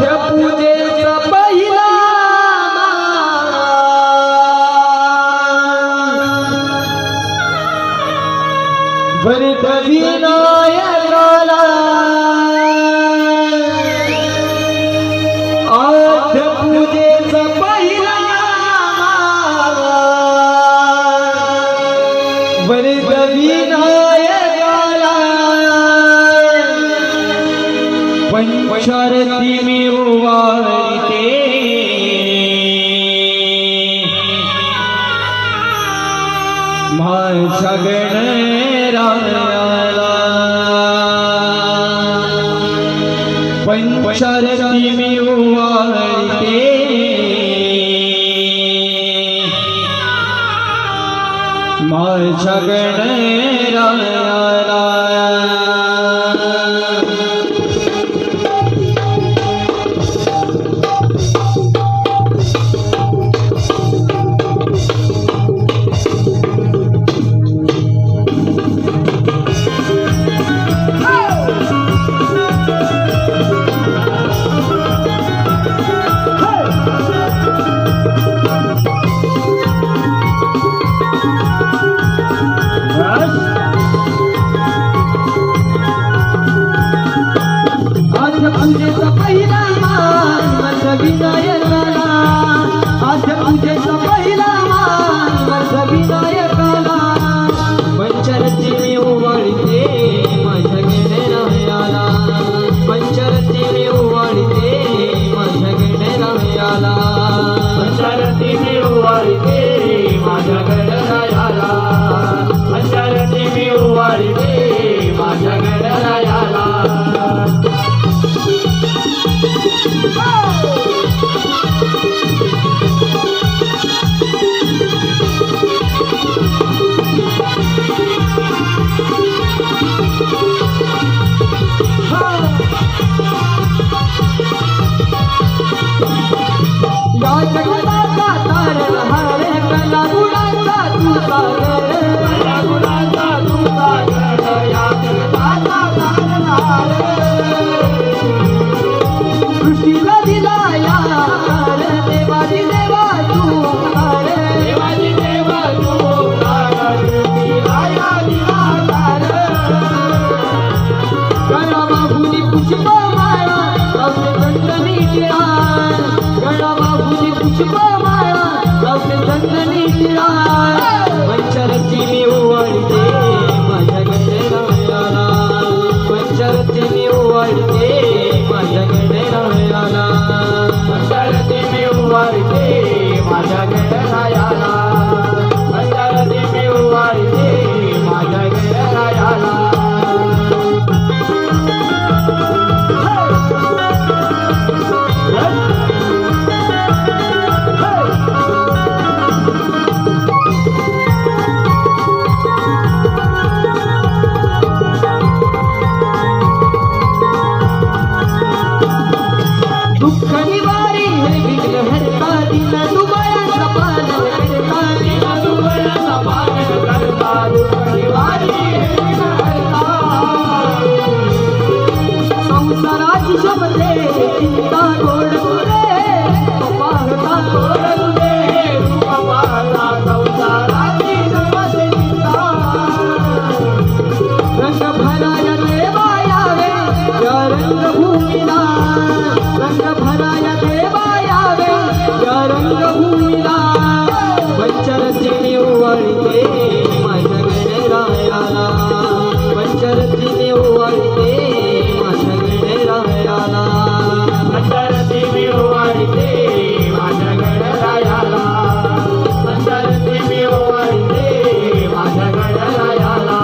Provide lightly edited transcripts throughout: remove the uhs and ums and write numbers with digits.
पूजेचा पहिला भरत विनायकाला आठ पूजेचा पहिला भरत विनायकाला पंचारती मी उवाळते माझ्या गणरायाला पंचारती मी उवाळते माझ्या गणरायाला पूजेचा पहिला मान माझ्या विनायकाला आज पूजेचा पहिला मान माझ्या विनायकाला पंचारती मी उवाळते माझ्या गणरायाला पंचारती मी उवाळते माझ्या गणरायाला पंचारती मी उवाळते माझ्या गणरायाला पंचारती मी उवाळते माझ्या गणरायाला पंचारती मी उवाळते माझ्या गणरायाला पंचारती मी उवाळते माझ्या गणरायाला पंचारती मी उवाळते माझ्या गणरायाला पंचारती मी उवाळते माझ्या गणरायाला दुःख निवारी हे विघ्न हरता दिन दुबळ्याचा पालन करता दिन दुबळ्याचा पालन करता दुःख निवारी हे विघ्न हरता संसाराची शब्दे चिंता गोड तुझे पाहता गोड तुझे रूप पाहता संसाराची शब्दे चिंता रंग भराया देवा यावे या रंगभूमीला रंग भराया देवा यावे या रंगभूमीला पंचारती मी उवाळते माझ्या गणरायाला पंचारती मी उवाळते माझ्या गणरायाला पंचारती मी उवाळते माझ्या गणरायाला पंचारती मी उवाळते माझ्या गणरायाला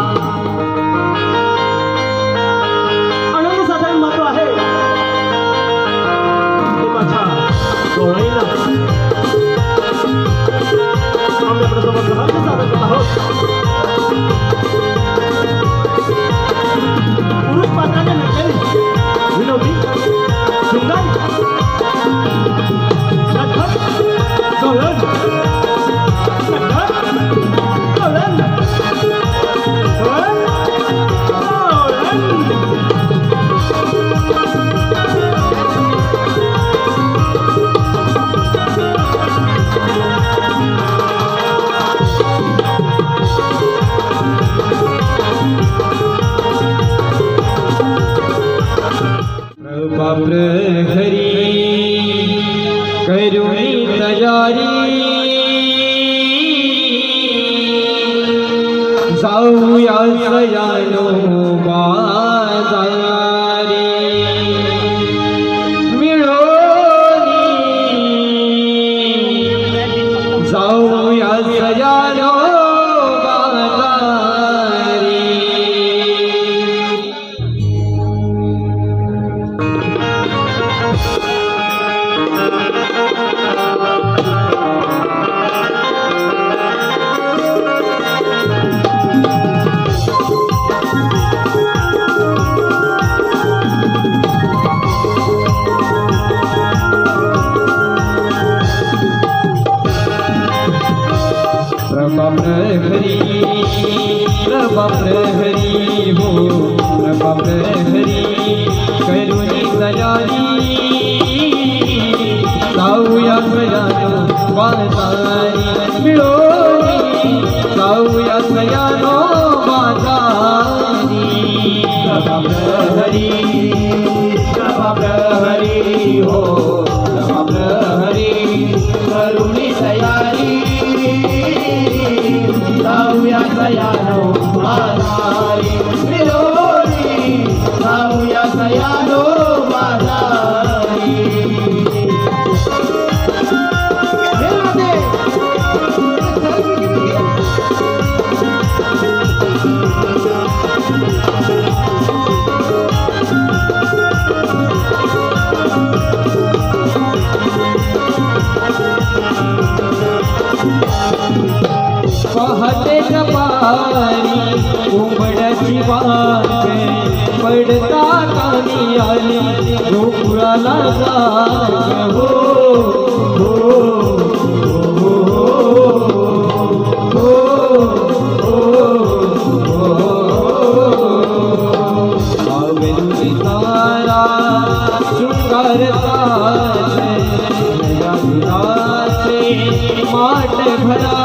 अनन्यसाधारण महत्व आहे डोळ्याला आम्ही प्रसंग सादर करत आहोत पुरुष पात्राने नटलेली विनोदी शृंगारी नटखट गवळण प्रहरी करुणी तयारी जाऊया सयानो बाजारी मिळून जाऊया सयानो बाजारी प्रभा प्रहरी हो प्रभा प्रहरी करुणी तयारी जाऊया सयानो बाजारी मिळून जाऊया सयानो बाजारी प्रभा प्रहरी हो प्रभा प्रहरी करुणी तयारी जाऊया सयानो बाजारी मिळून जाऊया सयानो बाजारी पहाटे कपारी उमडाची वाट पडता कानी आली गोकुळाला जाग हो हो हो हो आवली तारा शृंगार माट भरा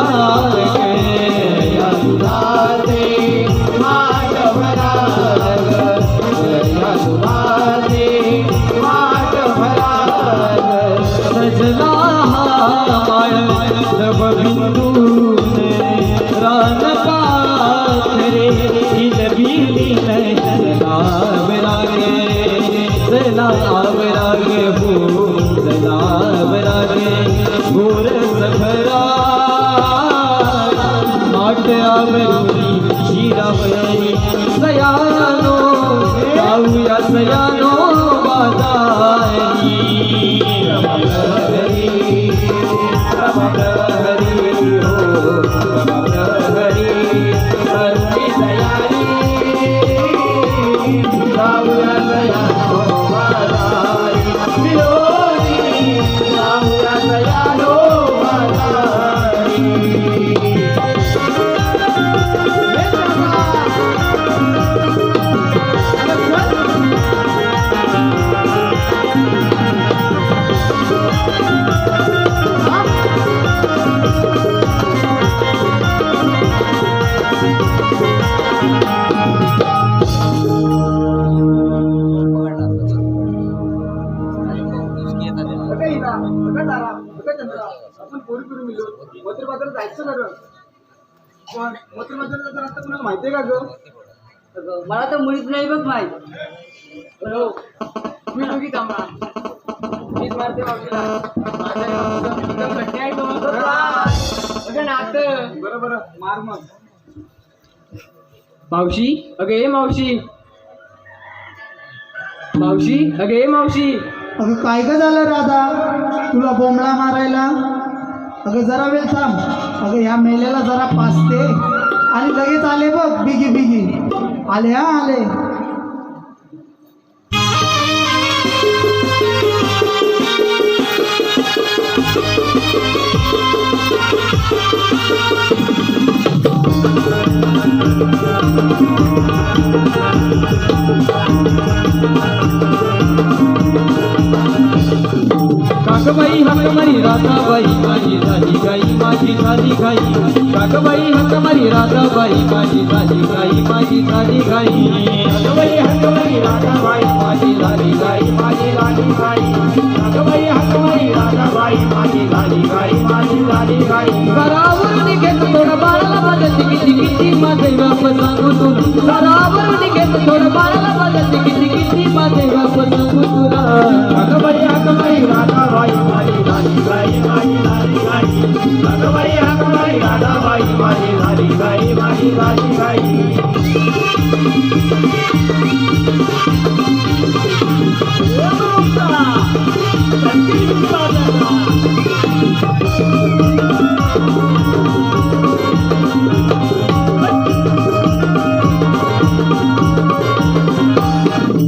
गोर सखरा माट आवरी शिरावरी सयानो जाऊया सयानो बाजारी प्रभा प्रहरी हो प्रभा प्रहरी करुणी तयारी जाऊया सयानो बाजारी मिळून जाऊया सयानो बाजारी आपण पोरी करून मिळलो मत्र बाजार जायचं ना पण मत्र बाजारला तर आता कुणाला माहिती आहे का ग मला तर मुळीच नाही बघ माहित हो मी दोघी थांबा मीच मारते मावशीला माझ्या गट्टे आहे तो नात बरं बरं मार मग मावशी अगे ए मावशी मावशी अगे ए मावशी अगं काय ग झालं राधा तुला बोंबळा मारायला अगं जरा वेळ थांब अगं ह्या मेल्याला जरा पाचते आणि लगेच आले बघ बिगी बिगी आले हा आले काकबाई हंगमारी राधाबाई माझी झाली गाई माझी झाली गाई काकबाई हंगमारी राधाबाई माझी झाली गाई माझी झाली गाई काकबाई हंगमारी राधाबाई माझी झाली गाई माझी झाली गाई काकबाई हंगमारी राधाबाई माझी झाली गाई माझी झाली गाई घरावरून घेत थोडं बाळाला बदलते किती किती माझे बाप सांगू तुला घरावरून घेत थोडं बाळाला बदलते किती किती माझे बाप सांगू तुला काकबाई हंगमारी राधाबाई माझी झाली गाई माझी झाली गाई काकबाई हंगमारी राधाबाई माझी झाली गाई माझी झाली गाई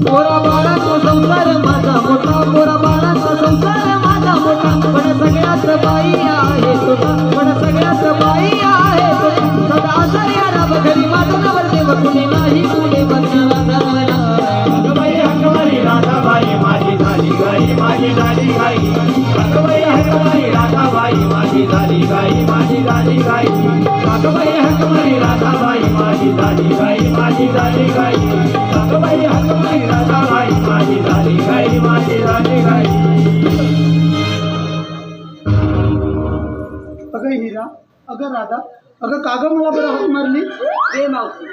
पोरा बाळाचा संसार माझा मोठा पोरा बाळाचा संसार माझा मोठा पण सगळ्यात बाई आहे तुझा पण सगळ्यात बाई आहे तुझा सदा आचार्याला बघरी माझं नवर देव कुणी नाही कुणी बघायला धरला काकबाई हंगमारी राधाबाई माझी झाली गाई माझी झाली गाई काकबाई हंगमारी राधाबाई माझी झाली गाई माझी झाली गाई काकबाई हंगमारी राधाबाई माझी झाली गाई माझी झाली गाई काकबाई हंगमारी राधाबाई माझी झाली गाई माझी झाली गाई अगं हिरा, अगं राधा, अगं कागं मला बरं हात मारली. ए मावशी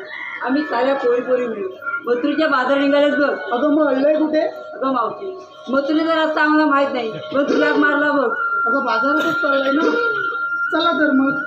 आम्ही साऱ्या पोरी पोरी मिळू मथुरीच्या बाजार निघालेच बघ. अगं मग अळलंय कुठे? अगं मावशी मथुरीचा रस्ता आम्हाला माहित नाही पण तुला मारला बघ. अगं बाजारातच चाललाय ना. चला तर मग.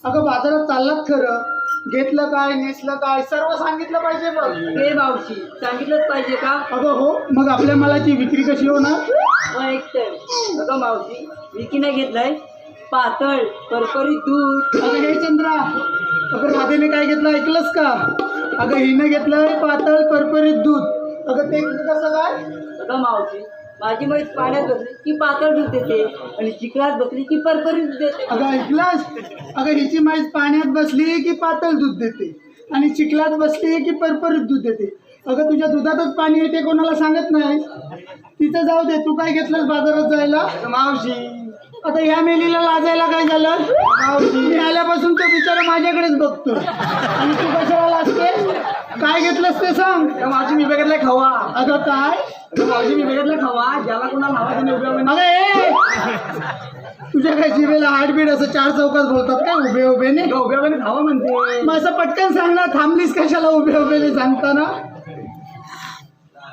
अगं बाजारात चाललात खरं, घेतलं काय नेसलं काय सर्व सांगितलं पाहिजे बघ. ए मावशी सांगितलंच पाहिजे का? अगं हो, मग आपल्या मालाची विक्री कशी होणार? मग एक तर अगं मावशी विकीने घेतलंय पातळ परपरीत दूध. अगं हे चंद्रा, अगं राधेने काय घेतलं ऐकलंस का? अगं हिनं घेतलंय पातळ परपरीत दूध. अगं ते कसं काय? अगं मावशी माझी म्हैस पाण्यात बसली की पातळ दूध देते आणि चिखलात बसली की परपरीत दूध देते. अगं ऐकलंस? अगं हिची म्हैस पाण्यात बसली की पातळ दूध देते आणि चिखलात बसली की परपरीत दूध देते. अगं तुझ्या दुधातच पाणी येते, कोणाला सांगत नाही. तिथं जाऊ दे, तू काय घेतलंस बाजारात जायला? मावशी आता ह्या मेलीला लाजायला काय झालं? मी आल्यापासून तो बिचारा माझ्याकडेच बघतो आणि तू कशाला लाजते? काय घेतलंस ते सांग. मावशी मी बघितलंय खवा. अगं काय? मावशी मी बघितलं खवा ज्याला कोणाला हवा त्याने उभ्या अगं ए, तुझ्या काय जिभेला हार्टबीट असं चार चौकात बोलतात काय उभे उभेने? उभ्या उभ्याने खावा म्हणते. मग असं पटकन सांग ना, थांबलीस कशाला उभे उभेने सांगताना?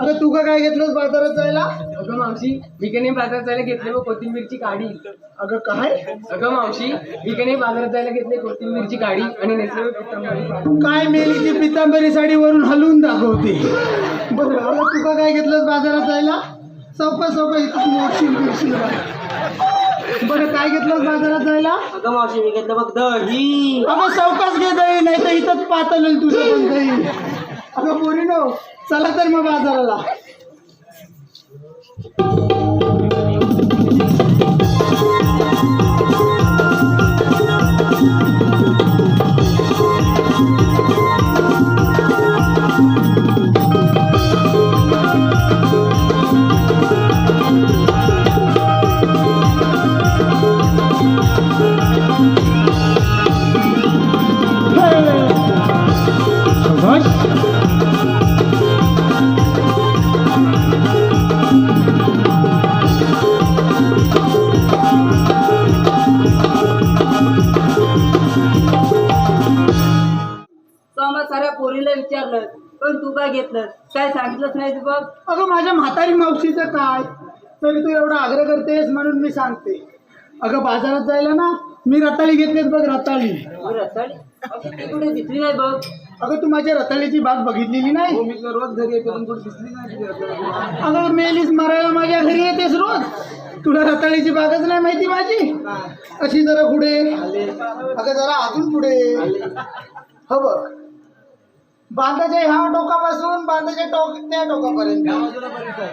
अगं तू का काय घेतलंस बाजारात जायला? अगं मावशी विकणे बाजारात जायला घेतले व कोथिंबीरची काढी. अगं काय? अगं मावशी विकणे बाजारात जायला घेतले कोथिंबीरची काढी आणि नेसले पितांबरी. काय मेली ती पितांबरी साडी वरून हलवून दाखवते. बरं अगं तू का काय घेतलंस बाजारात जायला? चौका चौका इथं मोडशील बिरशील. बरं काय घेतलंस बाजारात जायला? अगं मावशी मी घेतलं बघ दही. अगं चौकाच घे दही, नाही तर इथंच पातळ होईल तुझं पण दही. अगं पोरीनो, चला तर मग बाजाराला. साऱ्या पोरीला विचारलं पण तू काय घेतलं काय सांगितलंच नाही तू बघ. अगं माझ्या म्हातारी मावशीचं काय, तरी तू एवढा आग्रह करतेस म्हणून मी सांगते. अगं बाजारात जायला ना मी रताळी घेतलीत बघ, रताळी. रताळी ती कुठे दिसली नाही बघ. अगं तू माझ्या रताळ्याची बाग बघितलेली नाही? हो, मी तर रोज घरी येतो पण कुठे दिसली नाही तुझी रताळ्याची बाग. अगं मेलीस मारायला माझ्या घरी येतेस रोज, तुला रताळ्याची बागच नाही माहिती माझी? अशी जरा पुढे, अगं जरा अजून पुढे. हो बघ, बांधाच्या ह्या टोकापासून बांधाच्या त्या टोकापर्यंत बाजूला बरीच आहे.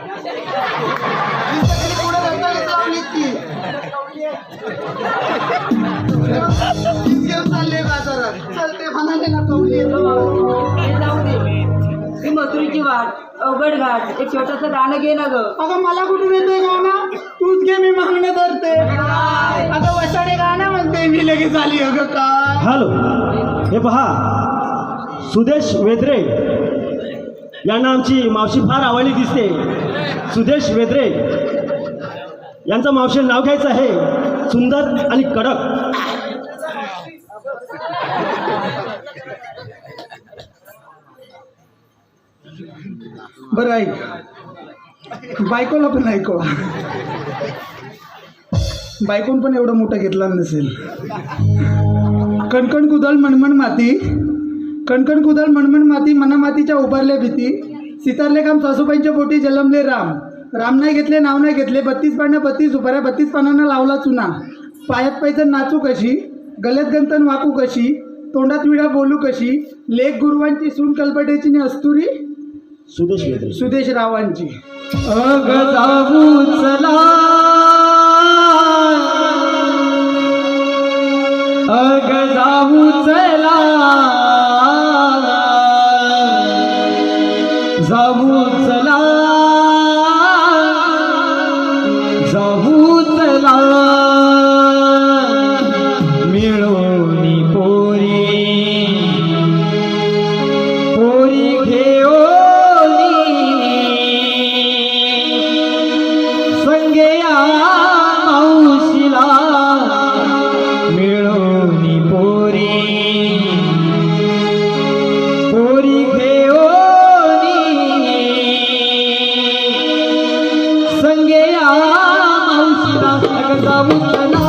पुढे रताळीच लावलीत की. घेऊन चालले बाजारात, चलते म्हणाले ना कवली. हे जाऊ दे, ही मथुरीची वाट, अवघड घाट, एक छोटंसं गाणं घे ना ग. अगं मला कुठून येते गाणं? तूच घे, मी मागणं धरते. अगं वसाडे गाणं म्हणते मी, लगेच आली. अगं काय? हॅलो, हे पहा, सुदेश वेद्रे यांना आमची मावशी फार आवडली दिसते. सुदेश वेद्रे यांचं मावशी नाव घ्यायचं आहे सुंदर आणि कडक. बरं ऐक, बायकोला पण ऐकवा. बायकोन पण एवढं मोठं घेतला नसेल. कणकण कुदळ मणमण माती, कणकण कुदळ मणमण माती, मना मातीच्या उभारल्या भीती. सितारले काम सासूबाईंच्या पोटी जन्मले राम, राम नाही घेतले नाव नाही घेतले. 32 पानं 32 उभाऱ्या, 32 पानांना लावला चुना. पायात पैजण नाचू कशी, गल्यात गंतन वाकू कशी, तोंडात विडा बोलू कशी. लेख गुरुवांची सून कलपटेची ने अस्तुरी, सुदेश वेद्रे. सुदेश रावांची. अग जाऊ चला, अग जाऊ चला, जाऊ चला, जाऊ चला, मिळूनी पोरी, पोरी घेऊनी संगेया मावशीला, मिळूनी पोरी, पोरी घेऊनी संगेया मावशीला. अग जाऊ चला,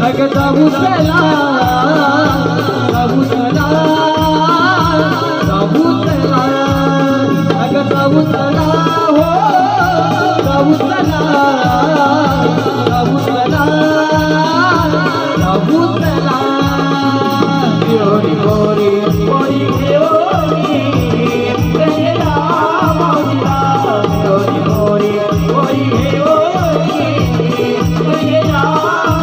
अग जाऊ चला, जाऊ चला, जाऊ चला, अग जाऊ चला, हो जाऊ चला, जाऊ चला, जाऊ चला, पोरी पोरी पोरी घेऊनी संगेया मावशीला, पोरी पोरी पोरी घेऊनी संगेया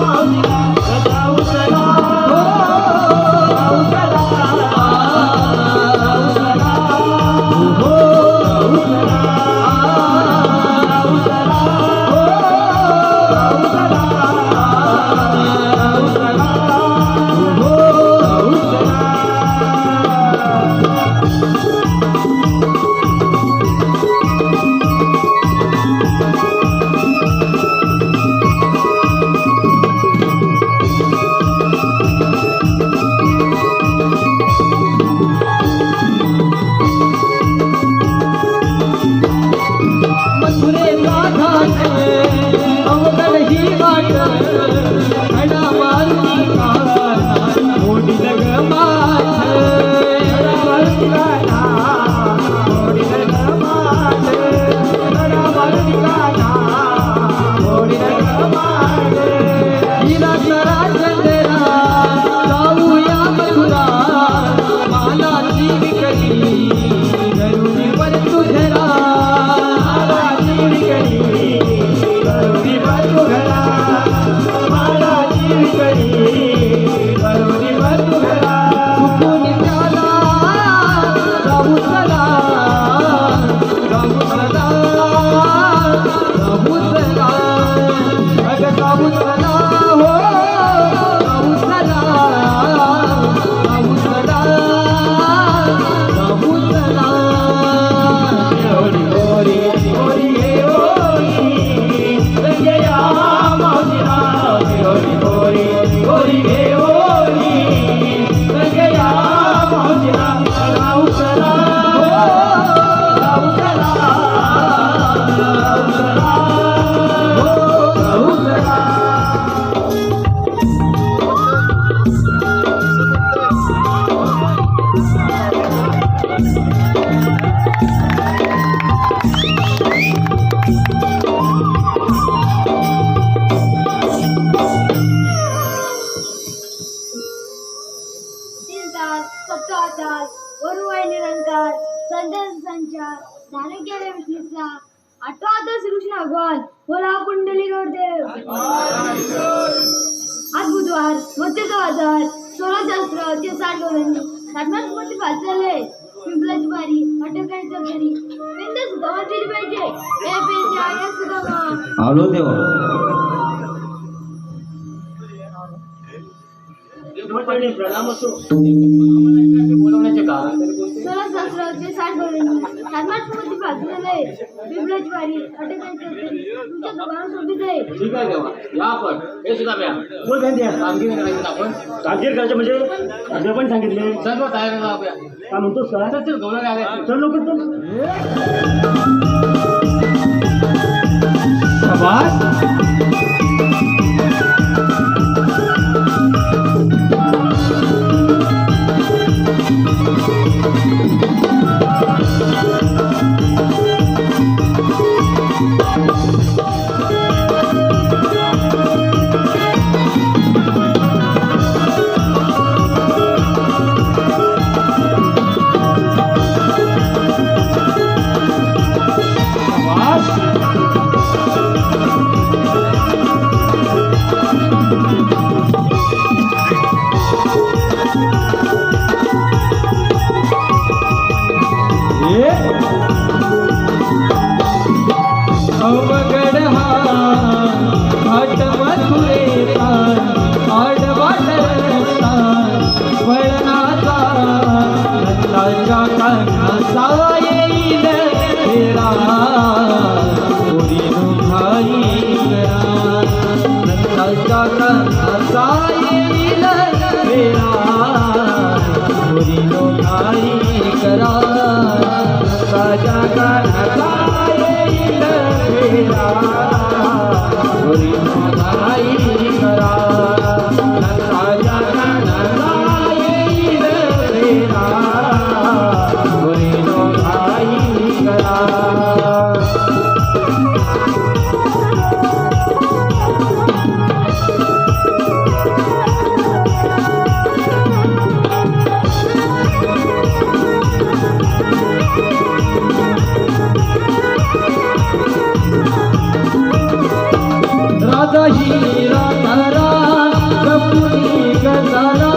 मावशीला. जाऊ चला, हो जाऊ चला, जाऊ चला, हो जाऊ चला, जाऊ चला, हो जाऊ चला, जाऊ चला, हो जाऊ चला. निराचार सत्य आचार वरुवाई निरंकार संदेश संचार ध्यान केले विष्णूचा आठवा श्रीकृष्ण भगवान बोला पुंडली देव आज बुधवार मध्य 2000 16 ते 60 डोळ्यांनी साठमास मध्ये वाचले पिंपलाची बारी अटकायच्या घरी पेंदस दवा दिली पाहिजे हे पेंचे आया सुद्धा आलो देवा प्रणाम असो. बोलवण्याचे कारण 16 ते 60 डोळ्यांनी साठमास मध्ये वाचले पिंपलाची बारी अटकायच्या घरी तुमच्या दुकानात सोबत आहे. ठीक आहे देवा या आपण हे सुद्धा प्या बोल भेंड्या. कामगिरी करायची आपण कामगिरी करायचं म्हणजे अर्धे पण सांगितले. सर्व तयारी आपल्या काय म्हणतोस का? चल गौरव आले चल लवकर चल. अवघड हा घाट मथुरेचा आडवाट रस्ता वळणाचा नंदाच्या कानाचा येईल फेरा पुरी नुभाई करा नंदाच्या कानाचा येईल फेरा पुरी नुभाई करा नंदाच्या कानाचा राजा हिरा तारा कपुरी गजाला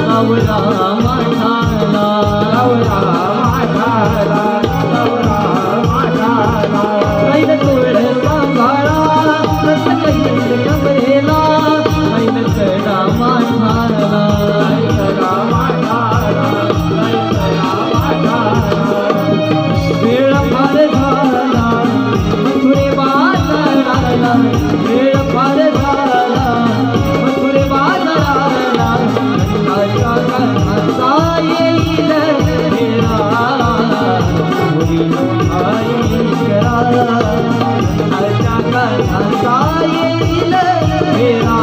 नवरा माठाला नवरा माठाला नवरा माठाला ऐन तोड सांभाळा रसकहीन कमरेला ऐन चढा माठाला चढा माठाला चढा माठाला वेळ फार झाला मथुरे बाजाराला वेळ फार झाला मथुरे बाजाराला नंदाच्या कानाचा येईल फेरा पुरी नुभाई करा नंदाच्या कानाचा येईल फेरा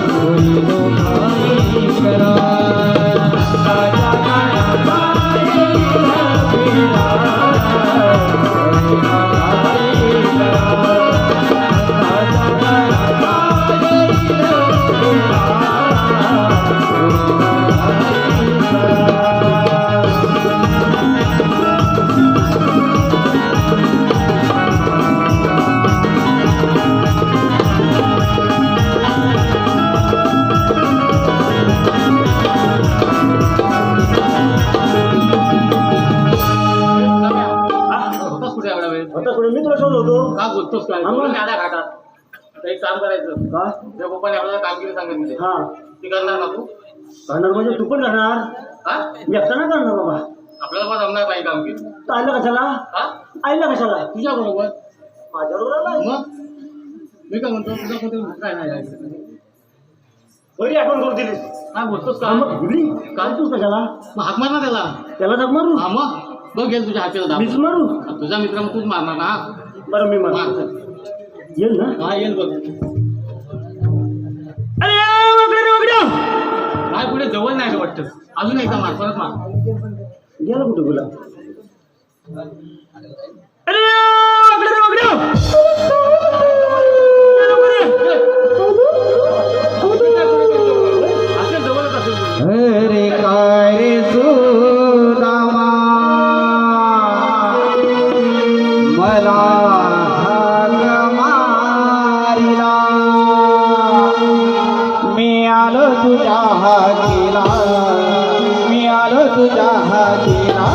पुरी नुभाई करा नंदाच्या कानाचा येईल फेरा आता पुढे मी तुला शोध होतो. का बोलतोस काय आम्हाला- बोलून आल्या घाटात आता एक काम करायचं का? त्या गोपाने आपल्याला कामगिरी सांगितली हा ती करणार ना तू करणार म्हणजे तू पण करणार. हा मी एकटा नाही करणार बाबा. आपल्याला पण जमणार नाही कामगिरी तर आईला कशाला? हा आईला कशाला? तुझ्या बरोबर माझ्याबरोबर आला. मग मी काय म्हणतो तुझा कोणतरी काय नाही बरी आठवण करून दिलीस. काय बोलतोस हा, का मग दिली. काय तूच कशाला? मग हाक मार ना त्याला त्याला जग मारू? हा मग बघ गेल तुझ्या हातीला मीच दाब मारू? तुझा मित्र मग तूच मारणार ना बरं मी मारू. मार चल. येईल ना? हा येईल बघ अरे वाकडे रे वाकडे. काय पुढे जवळ नाही वाटतं अजून एकदा मार परत मार गेला कुठे तुला? अरे वाकडे रे वाकडे. असेल जवळच असेल रे तुझ्या हातीला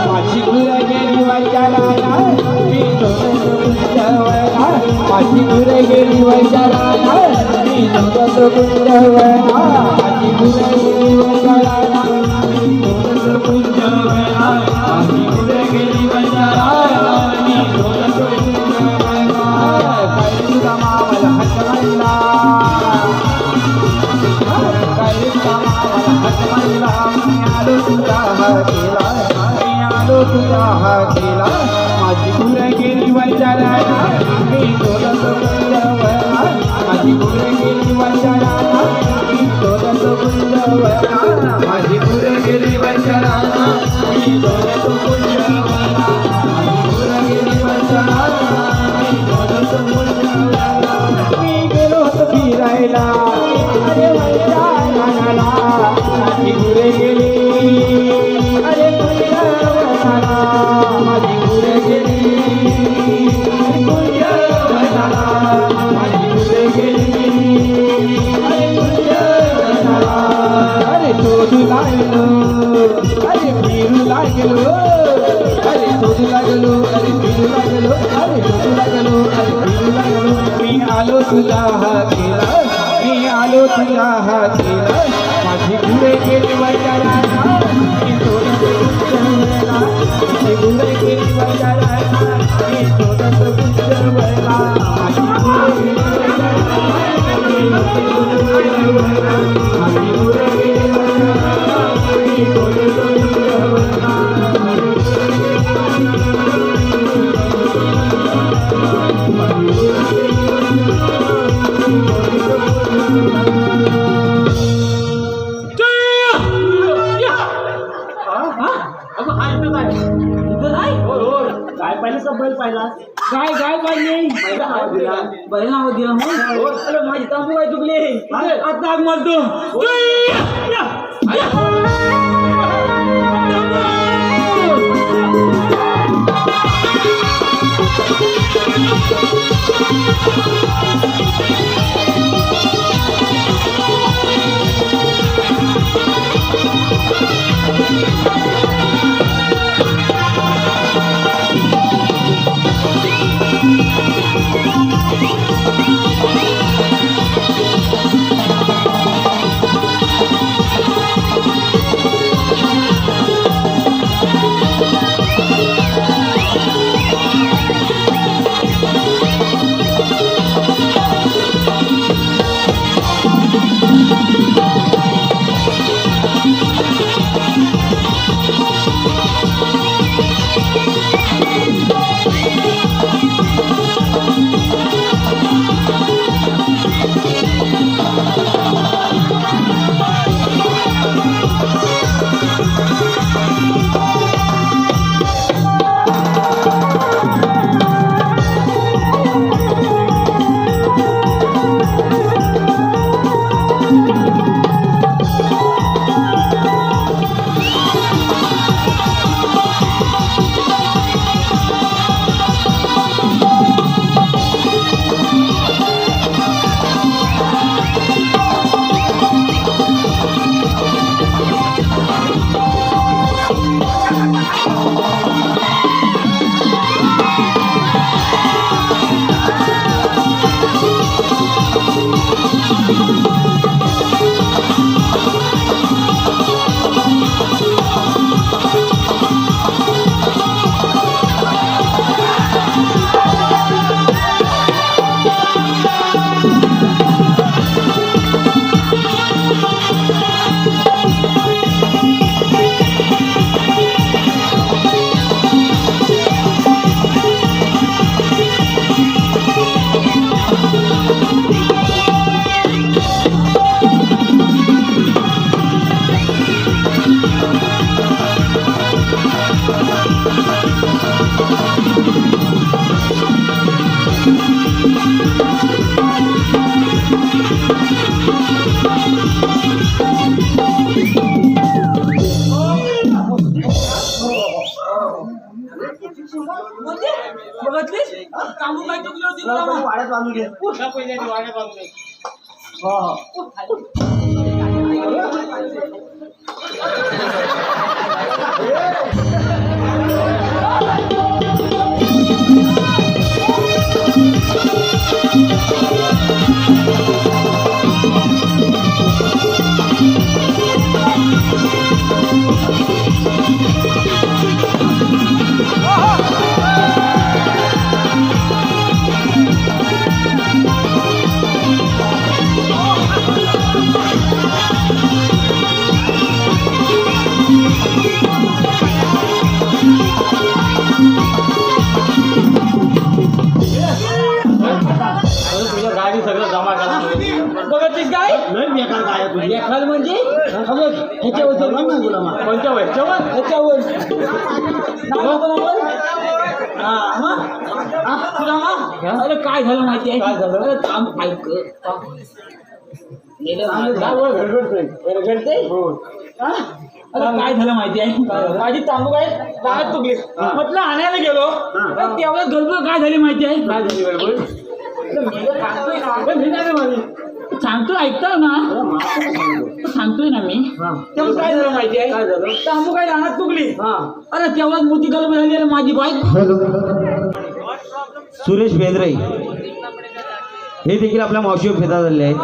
माझी गुर गेली वैचाराला मी झोलत गुंजवला माझी गुर गेली वैचाराला मी झोलत गुंजवला माझी गुर गेली वैचाराला मी झोलत गुंजवला माझी गुर गेली वैचाराला मी झोलत गुंजवला काय तुझा मावला हटवायला तुझा हातीला माझी गुर गेली वैचाराला मी झोलत गुंजवला माझी गुर गेली वैचाराला मी झोलत गुंजवला माझी गुर गेली वैचाराला मी झोलत गुंजवला माझी गुर गेली वैचाराला मी झोलत गुंजवला मी गेलो होतो फिरायला अरे वैचाराला माझी गुर गेली अरे गुंजवला माझी गुर गेली गुंजवला माझी गुर गेली अरे गुंजवला अरे शोधू लागलो अरे फिरू लागलो अरे शोधू लागलो अरे फिरू लागलो अरे शोधू लागलो अरे फिरू लागलो मी आलो तुझ्या हातीला मी आलो तुझ्या हातीला माझी गुरे गेली वैचाराला मी झोलत गुंजवला माझी गुरे गेली वैचाराला मी झोलत गुंजवला माझी गुरे गेली वैचाराला मी झोलत गुंजवला माझी गुरे गेली वैचाराला मी झोलत गुंजवला काय पाहिलं का बैल पाहिला काय काय पाहिजे बैल नाव दिला मग माझी तांबू काय चुकले आता आग मारतो बघतलीस कामू काय चुकली होती तुला मग? वाड्यात बांधून घे पहिले वाड्यात बांधून घे. हो ह्याच्यावर चल ना गुलामा. कोणत्या ह्याच्यावर ह्याच्यावर अरे काय झालं माहिती आहे? काय झालं? अरे थांब ऐक. घडते अरे काय झालं माहिती आहे? माझी तांबू काय गावात तुकली. म्हटलं आणायला गेलो तर तेवढ्या गडबड काय झाली माहिती आहे? काय झाली गडबड? सांगतो ऐकता ना, सांगतोय ना मी. तेव्हा काय झालं माहिती आहे? काय झालं? तांबू काय रानात तुकली. हा अरे तेव्हाच मोठी गडबड झाली. अरे माझी बाईक सुरेश बेंद्रे हे देखील आपल्या मावशीवर फिदा झालेले आहेत.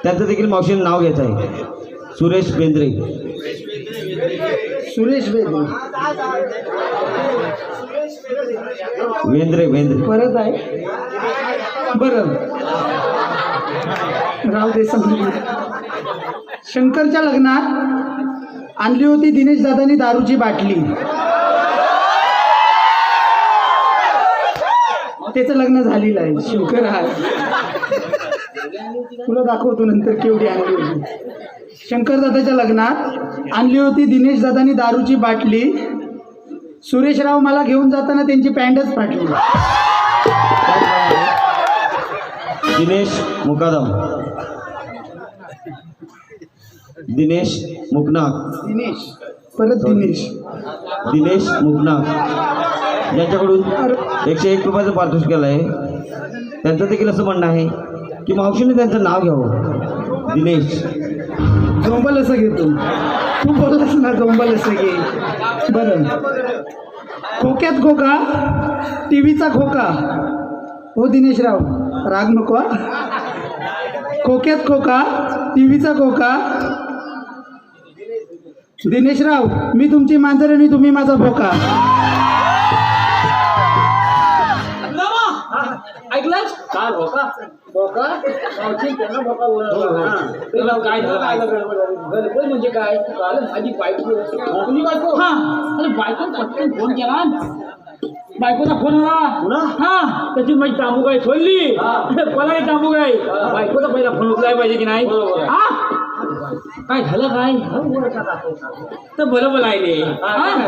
त्यांचं देखील मावशीनं नाव घ्यायचं आहे. सुरेश बेंद्रे. सुरेश बेंद्रे वेंद्रे परत आहे. बरं राव दे समजून. शंकरच्या लग्नात आणली होती दिनेश दादानी दारूची बाटली. त्याचं लग्न झालेलं आहे. शंकर आहे. तुला दाखवतो नंतर केवढी आणली होती. शंकर दादाच्या लग्नात आणली होती दिनेश दादानी दारूची बाटली. सुरेशराव मला घेऊन जाताना त्यांची पॅन्टच फाटली. दिनेश मुकादम. दिनेश मुकनाक. दिनेश परत दिनेश मुकनाक ज्यांच्याकडून 101 रुपयाचं पारितोषिक केलं आहे. त्यांचं देखील असं म्हणणं आहे की मावशीने त्यांचं नाव घ्यावं. दिनेश झोंबल असं घेतो. तू बोललास ना झोंबल असं घे. बरं खोक्यात खोका टीव्हीचा खोका. हो दिनेशराव राग नको हा. खोक्यात खोका टीव्हीचा खोका. दिनेशराव मी तुमची मांजर आणि तुम्ही माझा भोका. ऐकलंच काय भोका भोका त्यांना भोका बोलला. काय झालं गडबड म्हणजे काय? काल माझी बायको तुझी बायको. हा अरे बायको पटकन फोन केला. बायकोचा फोन आला. हा त्याची माझी तांबू गाय सोडली. मला तांबू गाय बायकोचा पहिला फोन उचलायला पाहिजे की नाही? हा काय झालं काय तर बरं बोलायले.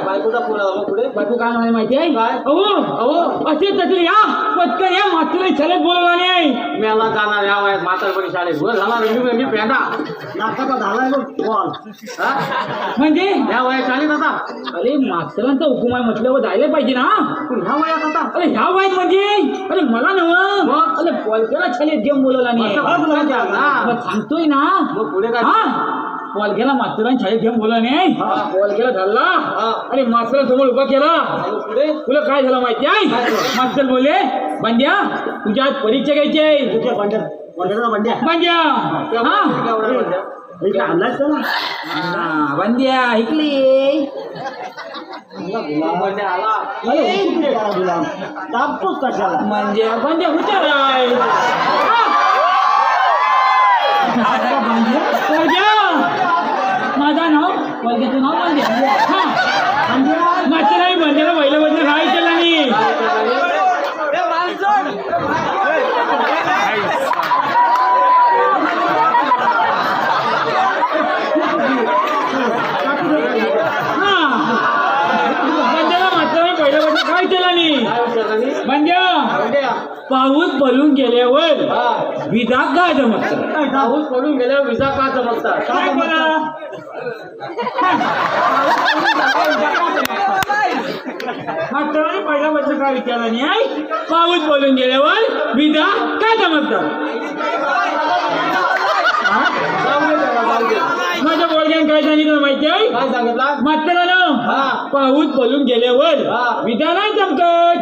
बायकोचा फोन आला मग पुढे बायको काय म्हणाले माहिती आहे? काय? अहो असे तसे या पटकन या मात्र शाळेत बोलवला नाही. मला जाणार या वयात म्हातारपणी शाळेत बोल झाला मी पेंडा नाकाचा झालाय बॉल म्हणजे या वयात शाळेत आता अरे मास्तरांचा हुकुम आहे म्हटल्यावर जायला पाहिजे ना. पण ह्या वयात आता अरे ह्या वयात म्हणजे अरे मला नवं मग? अरे पॉलकेला शाळेत घेऊन बोलवला नाही. असं का तुला विचार ना? मग सांगतोय ना. मग पुढे काय? हा पॉलकेला मास्तरांनी शाळेत घेऊन बोलवला नाही. पॉलकेला धरला. अरे मास्तरांसमोर उभा केला. पुढे तुला काय झालं माहिती आहे? मास्तर बोलले बंड्या तुझ्या आज परीक्षा घ्यायची आहे. बंड्या हा बंड्या ऐकली. म्हणजे बंड्या हुशार आहे. माझं नाव बंड्याचं नाव बंड्या. हा मास्तर आहे बंड्याला पहिलं बंड्या काय केलं नाही. पाऊस पडून गेल्यावर विजा का जमतात. पाऊस पडून गेल्यावर विजा का जमतात. काय बोला मास्तरांनी पहिला वर्ष काय विचारला नाही. पाऊस पडून गेल्यावर विजा का जमतात. माझ्या बोलग्यान काय सांगितलं माहिती आहे? काय सांगितलं? मास्तरानं पाऊस पडून गेल्यावर विजा नाही जमतात.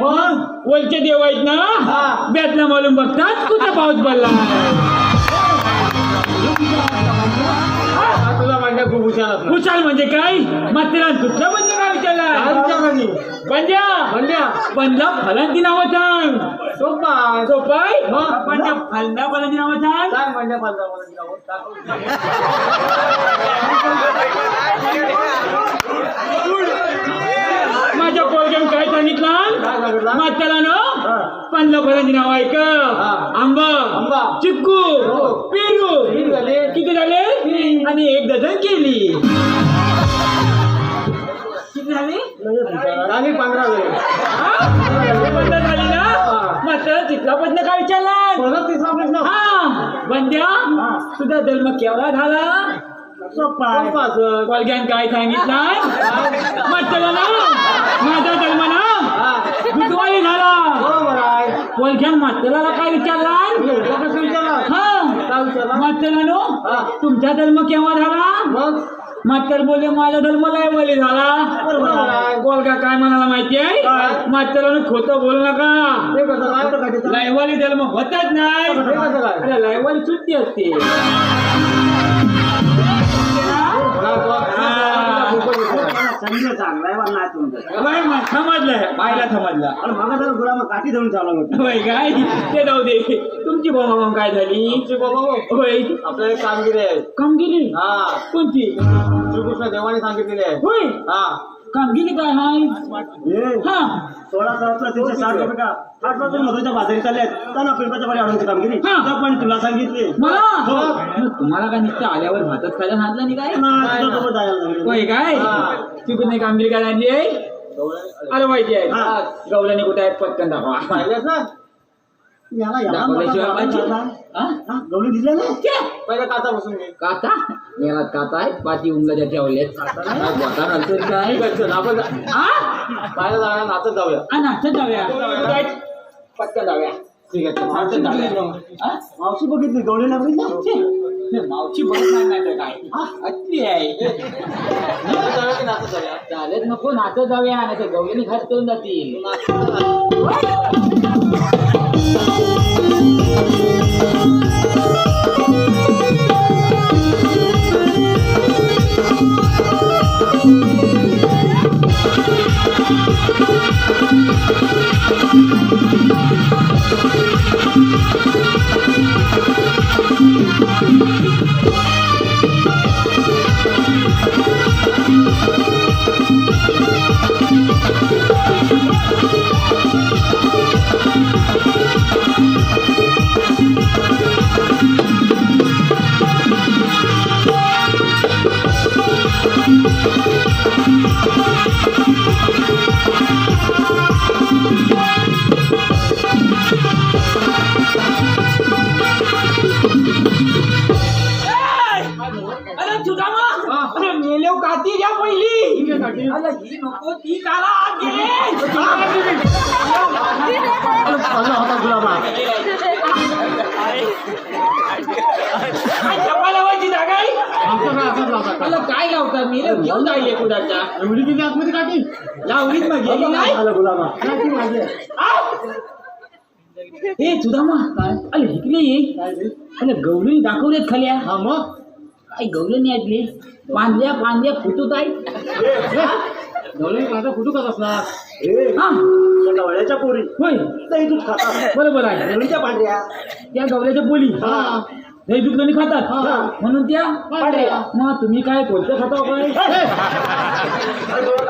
वरचे देव आहेत ना ब्यातला मालूम बघतात कुठं पाऊस पडला. तुला म्हणण्या खूप हुशार खुशाल म्हणजे काय? मास्तरान कुठला म्हणजे काय विचारला? बंड्या बंडला फलांची नावं सांग. सोपा सोपाय बंड्या फलना फलांची नावं सांग. काय म्हणण्या माझ्या पोरग्यानं काय सांगितलं? मास्तरानं पंधरा फळांची नाव ऐक. आंबा, चिक्कू, पेरू किती झाले? आणि एक डझन केली. किती झाली? 15 वेळ. बंद झाली ना? मग तिथला प्रश्न काय विचारला? परत तिसरा प्रश्न. हा बंद्या, तुझा जन्म केवढा झाला? कोलग्यान काय सांगितलं? म्हटलं ना माझा जन्म ना बुधवारी झाला. कोलग्यान म्हाताऱ्याला काय विचारला? म्हातारा नो तुमचा जन्म केव्हा झाला? म्हातार बोलले माझा जन्म लायवाली झाला. कोलगा काय म्हणाला माहिती आहे? म्हातारानं खोटं बोलू नका. लायवाली जन्म होतच नाही. लायवाली सुट्टी असते. समजलं बायला समजलं. काठी धरून चालला होता. होय काय ते जाऊ दे. तुमची बाबा काय झाली? होय आपल्याला कामगिरी आहे. कामगिरी कोणती? श्रीकृष्ण देवाने सांगितलेली आहे. होय कामगिरी काय हाय? 16 360 रुपये का 8 मधुच्या बाजारी चालले त्यांना पिंपळाच्या पाणी आणून कामगिरी पण तुला सांगितले मला तुम्हाला काय नुसतं आल्यावर भातच खायला सांगितलं नाही काय? होय काय तिकडून नाही कामगिरी काय आणली आहे? अरे माहिती आहे. गवल्याने कुठे आहेत पटकन दाखवा. पाहिलेच ना. दाखवल्याशिवाय पाहिजे. गवळी दिले ना पहिला काचा बसून घे. काता मेला काता आहे पाठी उंगल्या ठेवले काय आपण पाहिलं जाऊया नाचत जाऊया. नाचत जाऊया पटकन जाऊया. ठीक आहे नाचत जाऊया. मावशी बघितली गवळी लागली मावची बघत नाही काय अति आहे. नाचत जाऊया की नाचत जाऊया? चालेल नको नाचत जाऊया नाही तर गवळीने खात करून जातील. मेलेव काती घ्या पहिली. अरे ही नको ती काला आत गेले. चप्पा लावायची जागा आहे. मला काय लावतात मेले घेऊन जाईल कुणाच्या आतमध्ये काठी लावलीच मग गेली नाही. हे सुदामा अरे इकडे ये. अरे गवळी दाखवलेत खाल्या. मग काय गवळणी ऐकली पांद्या फुटूत आहेत. गवळणी माझा फुटू कसा असणार? गवळ्याच्या पोरी होय दही दूध खातात. बरोबर आहे. गवळीच्या पांढऱ्या त्या गवल्याच्या बोली दही दूध कोणी खातात म्हणून त्या पांढऱ्या. मग तुम्ही काय कोणतं खाता काय?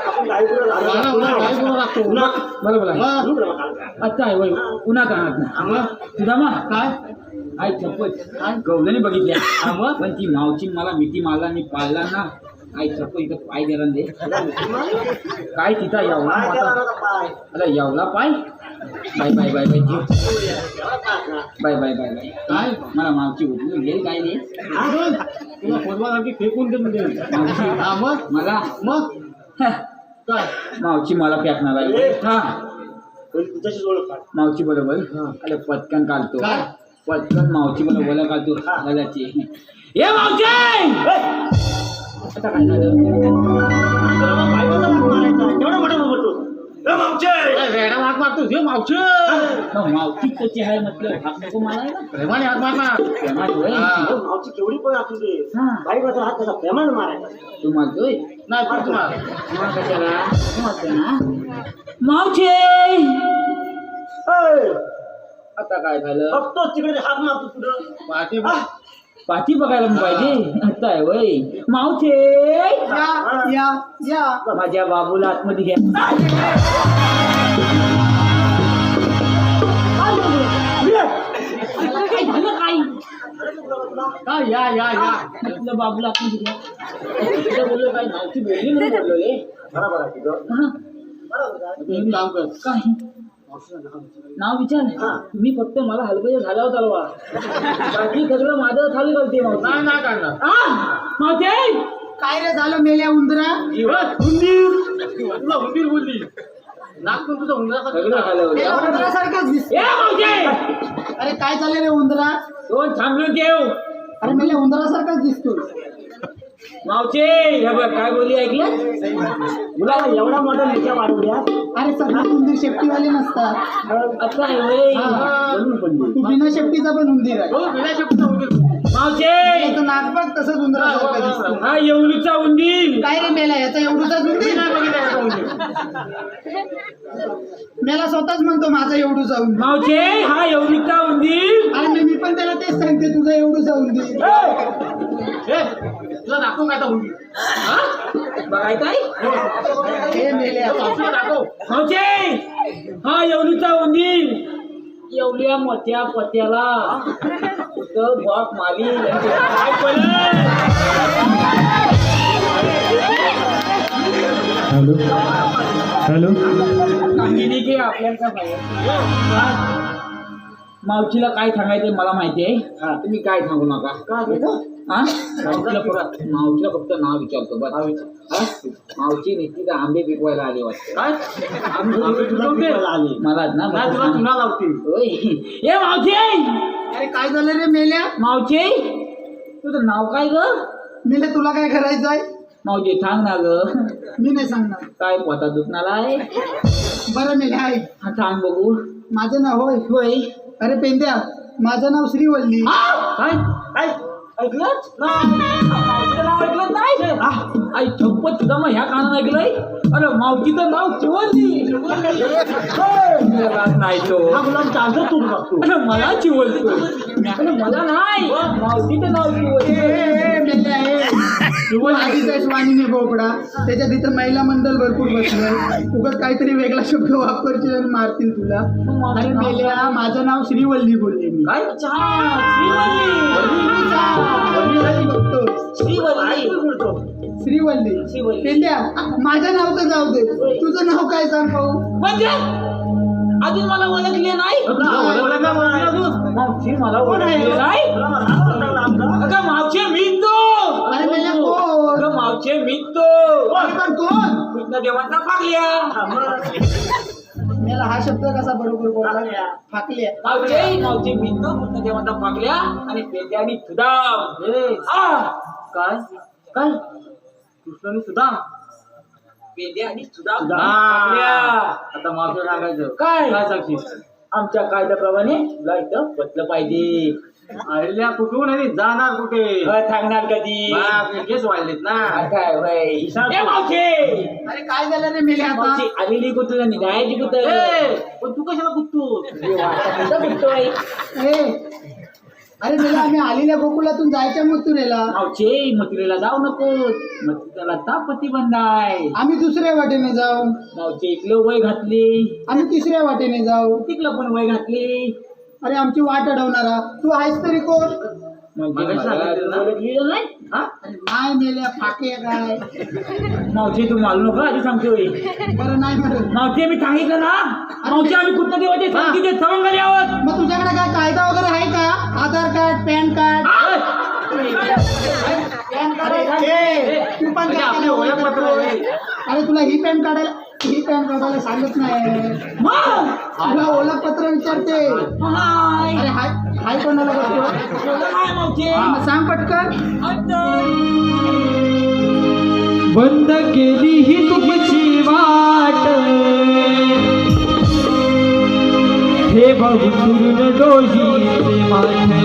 आपण गाई बरोबर आहे. अच्छा आहे वय उन्हा काढणार सुदामा काय आई चप्पल गवल्याने बघितल्या पण ती मावची मला मिठी मारला मी पाळला ना. आई चप्पल इथं पाय देणार दे काय तिथं यावला अरे यावला पाय. बाय बाय बाय बाय जीव बाय बाय बाय बाय काय मला मावची उठून गेली काय नाही. फेकून दे मावशी मला मग काय मावची मला फेकणार आहे. हा तुझ्याशी ओळख काढ. मावची बरोबर अरे पटकन काढतो पटकन मावची मला बोला काढतो घालाची. ये मावची आता काय झालं? एवढा मोठा बोलतो वेडा हात मारतो हे मावशी. मावची कशी आहे म्हटलं हात नको मला ना प्रेमाने हात मारणार. प्रेमात होय. मावची केवढी पण असू दे बाईचा हात कसा प्रेमाने मारायचा. तू मारतोय नाही पण तुम्हाला मग कशाला मारतोय ना मावची. आता काय झालं? फक्त तिकडे हात मारतो पुढं पाठी पाठी बघायला पाहिजे. आता आहे वय मावचे माझ्या बाबूला आतमध्ये घ्या. काय झालं काय या या या म्हटलं बाबूला आपण तिकडे बोललो काय नावची बोलली म्हणून बोललो रे काम कर काय नाव विचार मी फक्त मला हलकं झाल्यावर चालवा बाकी सगळं माझं खाली करते नाही नाही काढणार माझे काय रे झालं मेल्या उंदरा तुला उंदीर बोलली नागपूर तुझं उंदरा सगळं खाल्लं उंदरासारखाच दिसतो. अरे काय झालं रे उंदरा दोन थांबलो देव अरे मेल्या उंदरासारखाच दिसतो. मावचे हे बघ काय बोली ऐकलं मुला एवढा मोठा लेखा वाढवल्या अरे सगळे उंदीर शेपटीवाले नसतात. अच्छा आहे होय. हा. म्हणून बोलली. तू बिना शेपटीचा पण उंदीर आहे. मावचे याचं नाक बघ तसंच उंदरासारखं दिसतो. हा येवलीचा उंदीर काय रे मेला याचा एवढूचाच उंदीर मेला स्वतःच म्हणतो माझा एवढूचा उंदीर. मावचे हा येवलीचा उंदीर अरे मी पण त्याला तेच सांगते तुझा एवढूचा उंदीर. तुला दाखव काय उंदीर बघायचाय हे मेल्या मावचे हा येवलीचा उंदीर येवल्या मोठ्या पत्याला कुठं बॉक माली काय पडलं हॅलो कामगिरी घे आपल्याला काय पाहिजे मावशीला काय सांगायचं मला माहिती आहे तुम्ही काय सांगू नका हा मावशीला फक्त नाव विचारतो बस मावशी निश्चित आंबे पिकवायला आले वाटते मला ना होय ए मावशी अरे काय झालं रे मेल्या मावशी तुझं नाव काय ग मेल्या तुला काय करायचं आहे मावशी सांग ना ग मी नाही सांगणार. काय पोटा दुखणारा आहे बरं मेल्या ऐक हा सांग बघू माझं नाव होय होय अरे पेंद्या माझं नाव श्रीवल्ली. काय काय ऐकलंच मावशीचं नाव ऐकलं नाही आई छप्पत तुझा मग ह्या कानानं ऐकलंय अरे मावशीचं नाव चिवलली नाही तो अरे मला चिवलतो अरे मला नाही मावशीचं नाव चिवलली आधीच वाणीने बोकडा त्याच्या तिथं महिला मंडळ भरपूर बसलं उगाच काहीतरी वेगळा शब्द वापरतील आणि मारतील तुला. अरे मेल्या माझं नाव श्रीवल्ली बोलले मी. काय श्रीवल्ली पेंद्या माझं नाव तर जाऊ दे तुझं नाव काय सांग भाऊ. म्हणजे अजून मला ओळखले नाही मावशी मला ओळखले नाही अगं मावशी मी तो अरे मेल्या कोण अगं मावशी मी तो अरे पण कोण कृष्ण देवांचा पागल्या मेला हा शब्द कसा बरोबर बोलला फाकल्या. मावशी मी तो कृष्ण देवांचा पागल्या आणि पेद्यानी सुदाम काय काय कृष्णाने सुदाम पेद्या आणि सुदाम पागल्या. आता मावशी सांगायचं काय काय सांगशील आमच्या कायद्याप्रमाणे तुला इथं बसलं पाहिजे अरे कुठून आहे जाणार कुठे सांगणार कधी केस वाढलेत ना काय होय ए, मावशी अरे काय झालं रे मेल्या आता मावशी आलेली कुठं निघायची कुठं पण तू कशाला कुठतो कुठतोय ए अरे मेल्या आम्ही आलेल्या गोकुळातून जायच्या मथुरेला. मावशी मथुरेला जाऊ नको मथुरेला तापती बंदाय आम्ही दुसऱ्या वाटेने जाऊ. मावशी इकलं वय घातली आम्ही तिसऱ्या वाटेने जाऊ. तिकलं पण वय घातली अरे आमची वाट अडवणारा तू आहेस तरी कोण. म्हणजे मला सांगितलं ना? ओळखलेलं नाही हा? अरे नाही मेल्या फाके काय मावशी तू मालू नका आधी सांगतोय बरं नाही म्हणत. मावशी मी सांगितलं ना मावशी आम्ही कुठं देवाचे संगीत सवंगले आहोत मग तुझ्याकडे काय कायदा वगैरे आहे का आधार कार्ड पॅन कार्ड. तू पण काय आपले केलं? ओळखपत्र आहे. अरे तुला ही पॅन काढायला सांगत नाही तुला ओळखपत्र विचारते. अरे हाय हाय कोणाला बघतो मग सांग पटकन. बंद केली ही तुमची वाट हे बहुतून डोहीचे माथे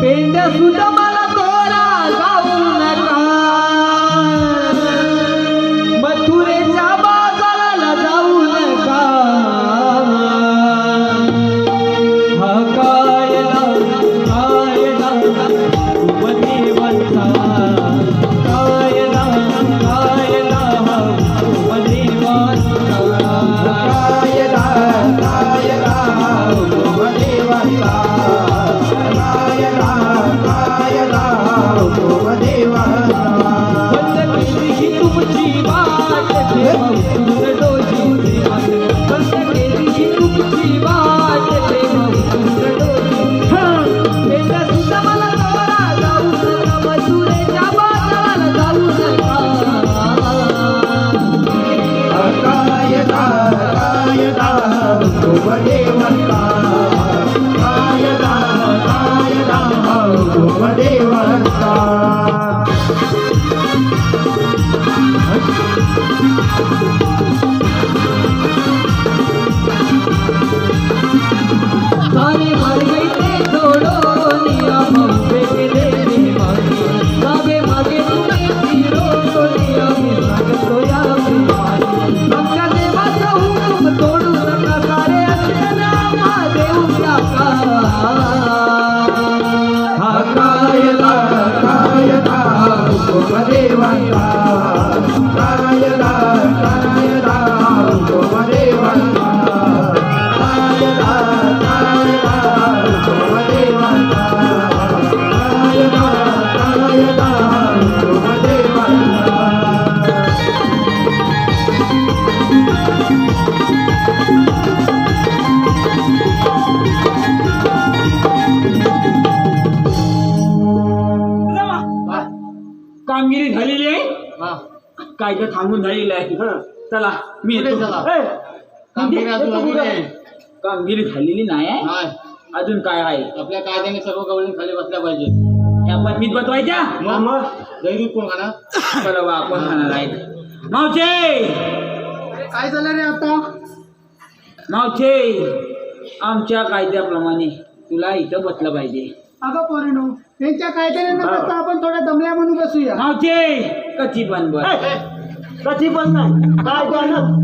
पेंड्या सुद्धा मला तोरा जाऊ नका मथुरेच्या बाजाराला जाऊ नका हा कायदा उपदेवांचा कायदा उपदेवांचा कायदा करतो या प्रेमाने आमच्या देवाचं हुकूम तोडू नका सारे असे नामा देऊ टाका हा कायदा हुकूम देवाचा कायदा हुकूम देवाचा कायदा हुकूम देवाचा कायदा हुकूम देवाचा कामगिरी झालेली आहे काय तर थांबून झालेली आहे चला मी येतो. ए, कामगिरी झालेली नाही आहे अजून काय आहे आपल्या कायद्याने सर्व गवळणी खाली बसल्या पाहिजे त्या पण मीच बसवायच्या मग दैनिक कोण खाणार बरं वा कोण खाणार आहेत मावचे काय झालं रे आता मावचे आमच्या कायद्याप्रमाणे तुला इथं बसलं पाहिजे अगं पोरीनो त्यांच्या कायद्याने न बसता आपण थोड्या दमल्या म्हणून बसूया मावचे कची पण बस कधी पण नाही काय द्यानं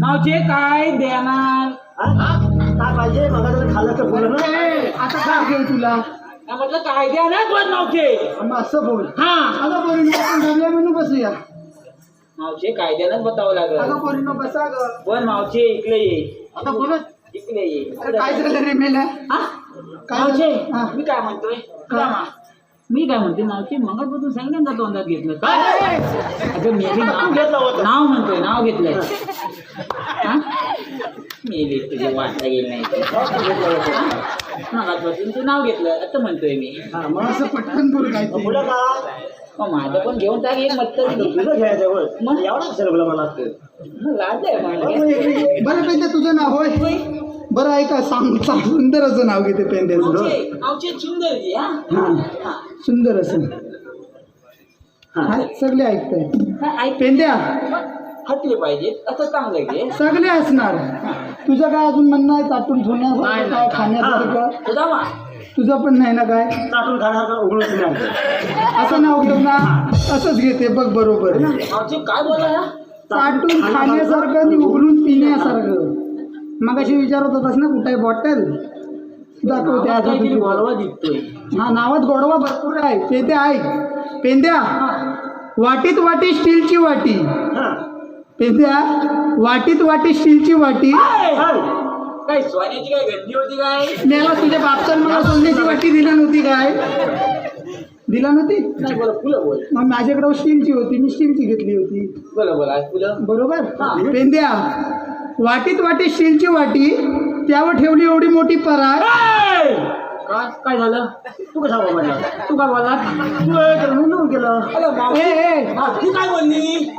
मावचे काय देणार काय पाहिजे मला जर खाल्लं तर बोल ना ए, आता काय घेऊ तुला म्हटलं काय देणार पण मावचे मग असं बोल हा अगं पोरीनो आपण दमल्या म्हणून बसूया मावचे कायद्यानंच बतावं अगं लागलं पोरीनो बसा ग पण मावचे इकडे ये आता बोलत इकडे ये अरे काय झालं रे मेल्या हा? काय मावचे हा. मी काय म्हणतोय रामा, मी काय म्हणते मावचे मंगळपासून सांगितलं तोंडात घेतलं अगं मी नाव म्हणतोय नाव घेतलंय हा? मी तुझे वाटता गेलं नाही मंगळपासून तू नाव घेतलं असं म्हणतोय मी मग असं पटकन बोल काय ते. मुलं का मग माझं पण घेऊन टाक एक मत तुझं घ्यायचं होय मग? एवढा असेल बोला मला लाज आहे मला बरं पेंद्या तुझं नाव होय बरं ऐका सांग सुंदर असं नाव घेते पेंद्याचं मावचे सुंदर जी हा हा सुंदर असं हा, सगळे ऐकताय ऐक पेंद्या हटले पाहिजेत असं चांगलं घे सगळे असणार तुझं काय अजून म्हणणं आहे चाटून ठेवण्यासारखं काय खाण्यासारखं तुझा मा तुझं पण नाही ना काय चाटून खाण्यासारखं उघडून नाही असं नाव घेऊ ना असंच घेते बघ बरोबर मावचे काय बोला चाटून खाण्यासारखं आणि उघडून पिण्यासारखं मग अशी विचारत होतास ना कुठे बॉटल दाखवते आता तुझी गोडवा दिसतोय हा नावात गोडवा भरपूर आहे ते ऐक पेंद्या वाटीत वाटी स्टीलची वाटी पेंद्या वाटीत वाटी स्टीलची वाटी काय सोन्याची काय गंदी होती काय मला तुझ्या बापचं मला सोन्याची वाटी दिला नव्हती काय दिला नव्हती नाही बोला फुलं बोल मग माझ्याकडे स्टीलची होती मी स्टीलची घेतली होती बोला बोला फुलं बरोबर पेंद्या वाटीत वाटी स्टीलची वाटी त्यावर ठेवली एवढी मोठी परात काय झालं तू कसा बोलला तू काय बोलला म्हणून गेलं तू काय बोलली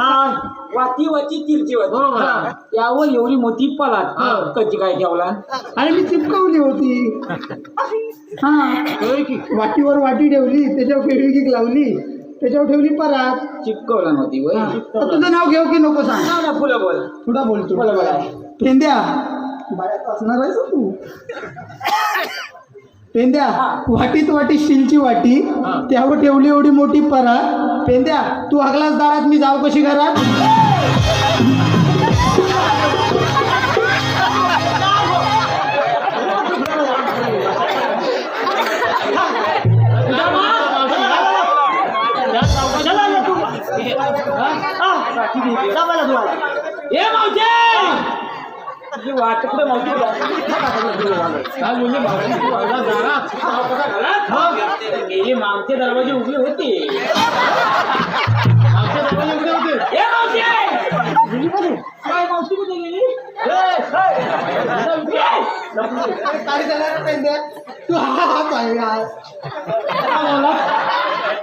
वाटी वाची तिरची वाटी बरोबर यावर एवढी मोठी पलात कधी काय ठेवला आणि मी चिपकवली होती हा वाटीवर वाटी ठेवली त्याच्यावर फेविक्विक लावली त्याच्यावर ठेवली परात चिपकवला नव्हती वय तर तुझं नाव घेऊ की नको सांग ना ना फुलं बोल पुढं बोल तू बोला बोला पेंद्या बायात असणार आहेस तू पेंद्या वाटीत वाटी स्टीलची वाटी त्यावर ठेवली एवढी मोठी परात पेंद्या तू हगलास दारात मी जाऊ कशी घरात ए मावचे तुझी वाट कुठे मावशी गेली मागचे दरवाजे उघडे होते ए मावशी काय मावशी कुठे गेली काय झालं रे पेंद्या तू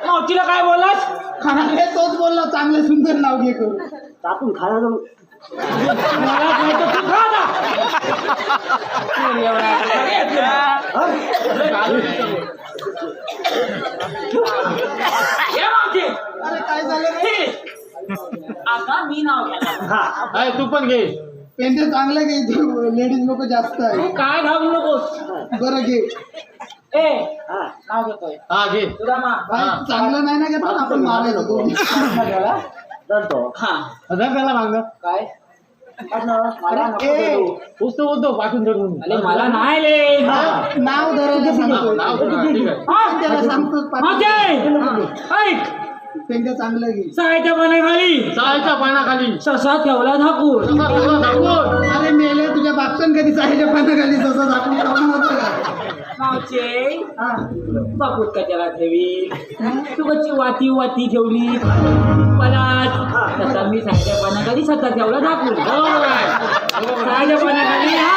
मावशीला काय बोललास हे तोच बोलला चांगलं सुंदर नाव घे करू चाटून खायला अरे काय झालं रे आता मी नाव घेणार तू पण घे पेंद्या चांगलं घे लेडीज लोक जास्त आहे काय घालू नकोस बरं घे ए नाव घेतोय हा घे तुला मा चांगलं नाही ना घेत आपण मारायचं रडतो हा रडायला मागणं काय मला पुस्तक होतो पाठवून धरून अरे मला नाही ले नाव धरायला सांगतो त्याला सांगतो ऐक त्यांच्या चांगलं घे सहायच्या पानाखाली ससा ठेवला झाकून अरे मेले तुझ्या बापसन कधी साईच्या पानाखाली जसं झाकून ठेवलं होतं का? मावचे हा. बापूत कशाला ठेवी तू कशी वाती वाती ठेवली मला तसा मी सहायच्या पानाखाली ससा ठेवला झाकून सहायच्या पानाखाली हा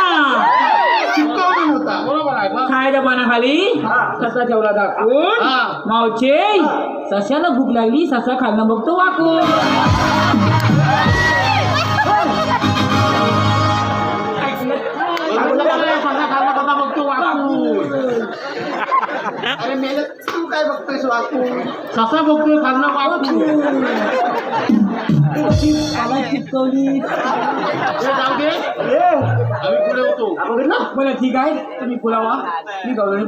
चिपकवून होता खायच्या पानाखाली ससा ठेवला दाखवून मावचे सशाला भूक लागली ससा खाणं बघतो वाकून अरे मेले तू काय बघतोयस वाकून ससा बघतोय खाणं वाकून चिपकवली मला ठीक आहे तुम्ही पुलावा मी गौरवणी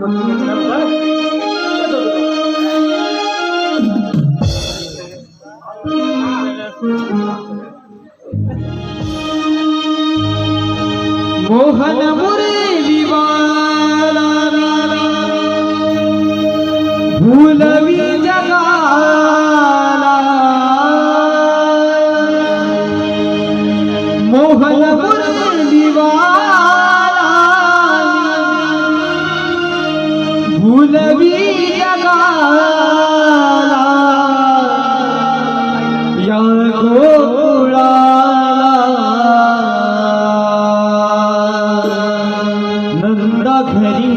मोहन मुरली वाला भूलवी जगाला मोहन मुरली वाला भूलवी जगाला या गोकुळा नंदा घरी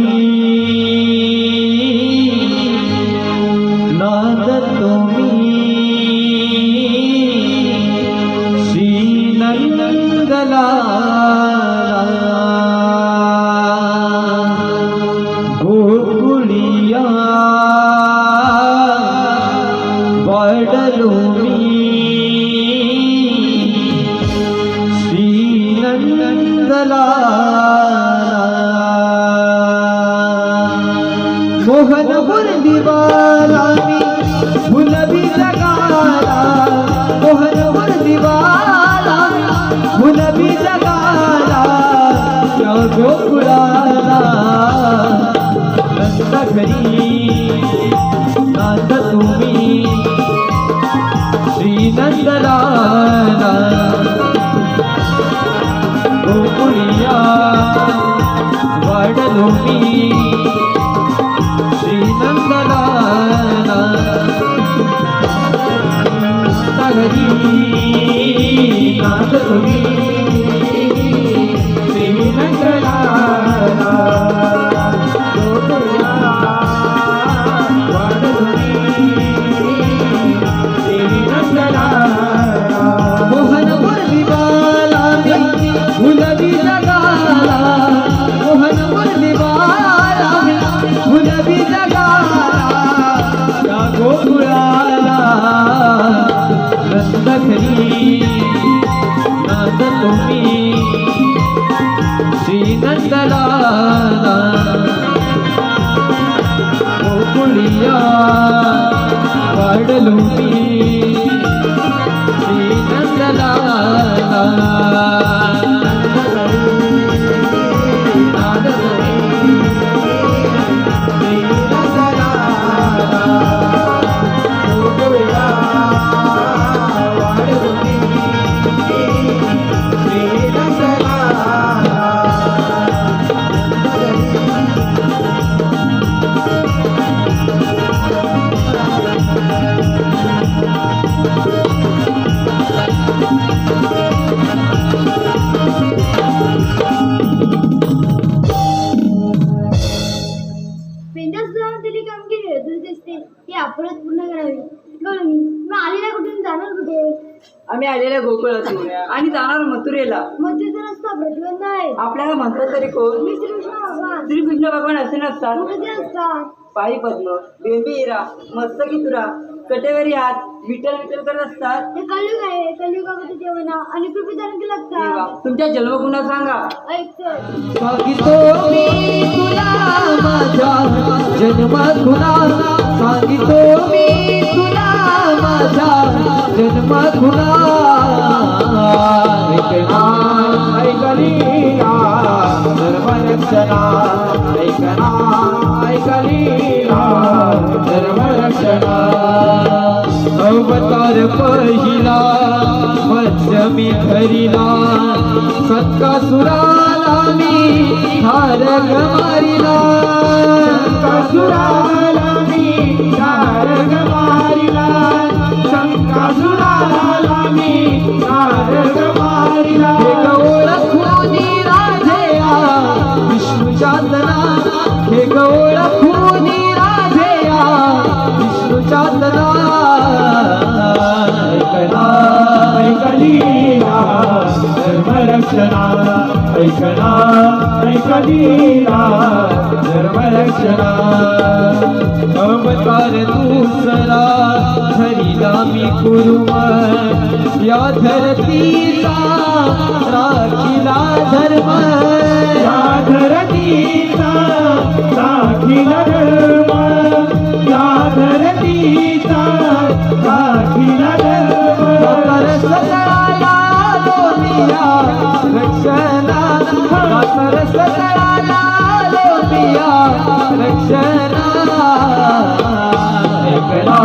नाद तुम्ही श्री नंदला गोकुळिया बडलो श्री नंदला मोहन मुरलीवाला भुलवी जगाला मोहन मुरलीवाला भुलवी जगाला या गोकुळाला नंद घरी नांद तुम्ही श्री नंदलाला गोकुळिया वाढलो मी श्रीनंदला नगरी नाथ तुम्ही श्रीनंदला गोकुळिया वाढलो मी श्रीनंदला मोहन मुरलीवाला भुलवी जगाला मोहन मुरलीवाला भुलवी जगाला या गोकुळाला नंद घरी नांद तुम्ही श्री नंदला गोकुळिया वाढलो मी श्री नंदला पेंटास दिली कामगिरी अजून दिसते ती आपणच पूर्ण करावी मग आलेला कुठून जाणार कुठे आम्ही आलेल्या गोकुळातून आणि जाणार मथुरेला मग तिचा रस्ता प्रतिबंध आहे आपल्याला म्हणतात तरी कोण मी श्रीकृष्ण भगवान श्रीकृष्ण भगवान असे नसतात मग कसे असतात पायी पद्म बेंबी हिरा मस्तकी तुरा कटेवरी हात विठ्ठल विठ्ठल करत असतात. हे कलयुग आहे कलयुगामध्ये जेवणा आणि पृथ्वीधारण केलं देवा, लागतात तुमच्या जन्मकुंडा सांगा. ऐकतोय सांगितो मी तुला माझ्या जन्मात सांगितो मी तुला माझ्या जन्म खुणा ऐकना ऐकलीला धर्मरक्षणा ऐकना ऐकलीला धर्मरक्षणा अवतार पहिला मत्स्यमी धरिला सत्कासुराला मी धारक मारिला शंकासुराला मी तारक मारिला शंकासुराला मी तारक मारिला हे ओळखूनी राधेया विष्णूच्या तना हे ओळखूनी राधेया विष्णूच्या तना ऐकना ऐकलीला धर्मरक्षणा ऐकना ऐकलीला धर्मरक्षणा अवतार दुसरा धरिला मी कुरुम या धरतीचा राखिला धर्म या धरतीचा राखीला धर्म या धरतीचा राखीला धर्म सातार सगळाला लोनिया रक्षणा सातार सगळाला लोनिया रक्षणा ऐकला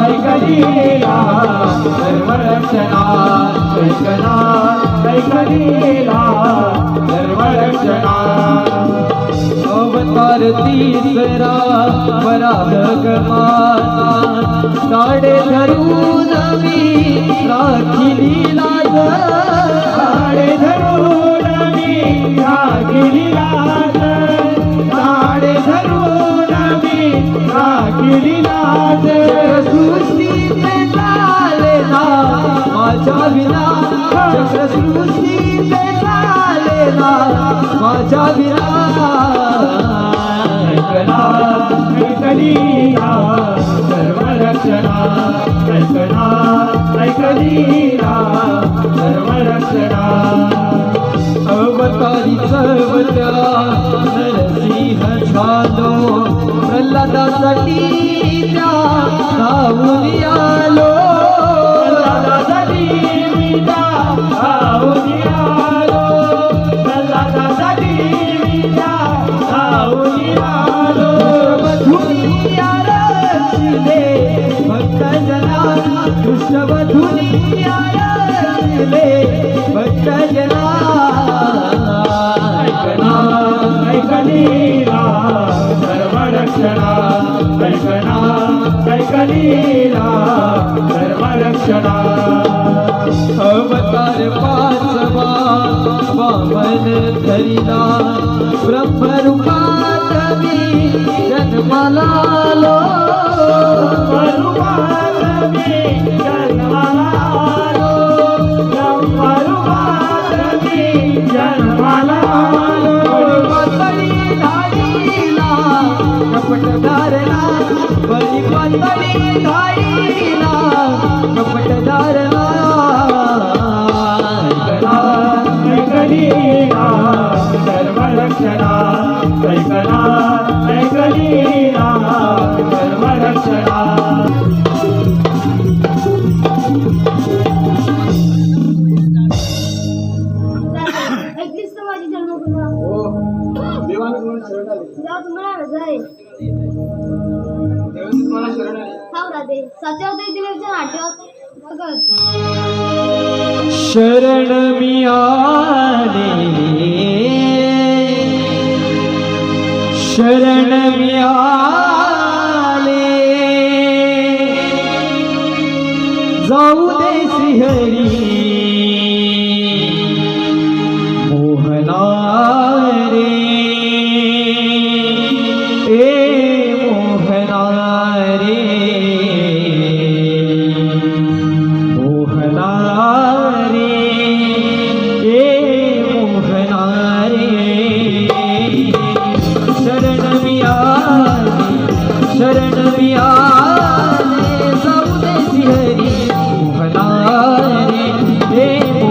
ऐकलीला धर्मरक्षणा ऐकना ऐकलीला धर्मरक्षणा अवतार तिसरा बरा भगवाना साडे धरून मी राखिली लाज साडे धरून मी राखीली लाज साडे धरून मी राखीली लाज सृष्टीचे चाले ना माझ्या विना चक्र सृष्टीचे चाले ना माझ्या विना ऐकना ऐकलीला धर्मरक्षणा ऐकना ऐकलीला धर्मरक्षणा अवतारी सर्वत्या नरसिंह झालो प्रल्हादासाठी त्या धावून आलो प्रल्हादासाठी मी धावून आलो प्रल्हादासाठी मी धावून आलो कृष्णवधूनी आरक्षिले भक्तजना कृष्णवधूनी आरक्षिले भक्तजना ऐकना ऐकलीला धर्मरक्षणा ऐकना ऐकलीला धर्मरक्षणा अवतार पाचवा वामन धरिला ब्रह्मरूपात मी जन्माला आलो ब्रह्मरूपात मी जन्माला आलो ब्रह्मरूपात मी जन्माला आलो पातळी धाडीला कपट धारणा बळी पातळी धाडीला कपट धारणा ऐकलीला धर्मरक्षणा ऐकना ऐकलीला धर्मरक्षणा ऐकलीस तर माझी जन्मकुंडा जाऊ तुम्हाला जाय थांब राधे साच्या होते दिवसच्या नाट्यात शरण मी आले शरण मी आले जाऊ दे श्रीहरी मोहना रे ए मोहना रे मोहना रे ए मोहना रे शरण मी आले शरण मी आले जाऊ दे श्रीहरी मोहना रे ए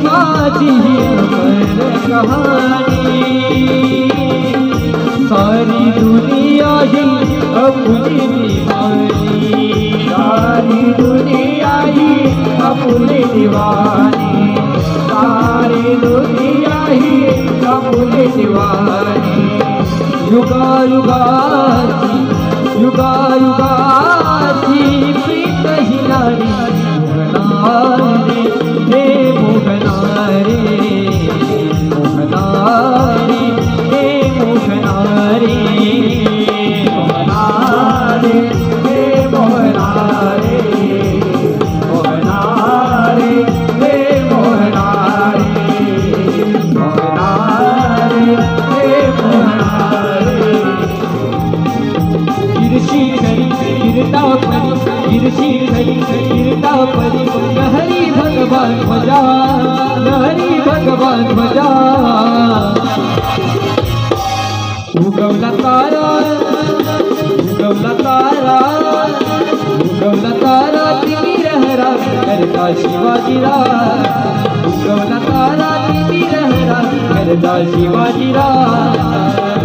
युगाची ही अमर कहाणी सारी दुनिया ही अपनी दीवानी सारी दुनिया ही अपनी दीवानी सारी दुनिया ही अपनी दीवानी युगाची प्रीत ही नारी मोहनारे हे मोहनारे मोहनारे हे मोहनारे मोहनारे हे मोहनारे मोहनारे हे मोहनारे मोहनारे हे मोहनारे गिरशी धरी गिरता परी लहरी भगवान भजा लहरी भगवान भजा उगवला तारा उगवला तारा उगवला तारा तिमी रहरा करता शिवाजीरा उगवला तारा तिमी रहरा करता शिवाजीरा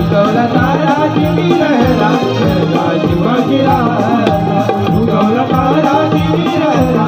उगवला तारा तिमी रहरा करता शिवाजीरा उगवला तारा तिमी रहरा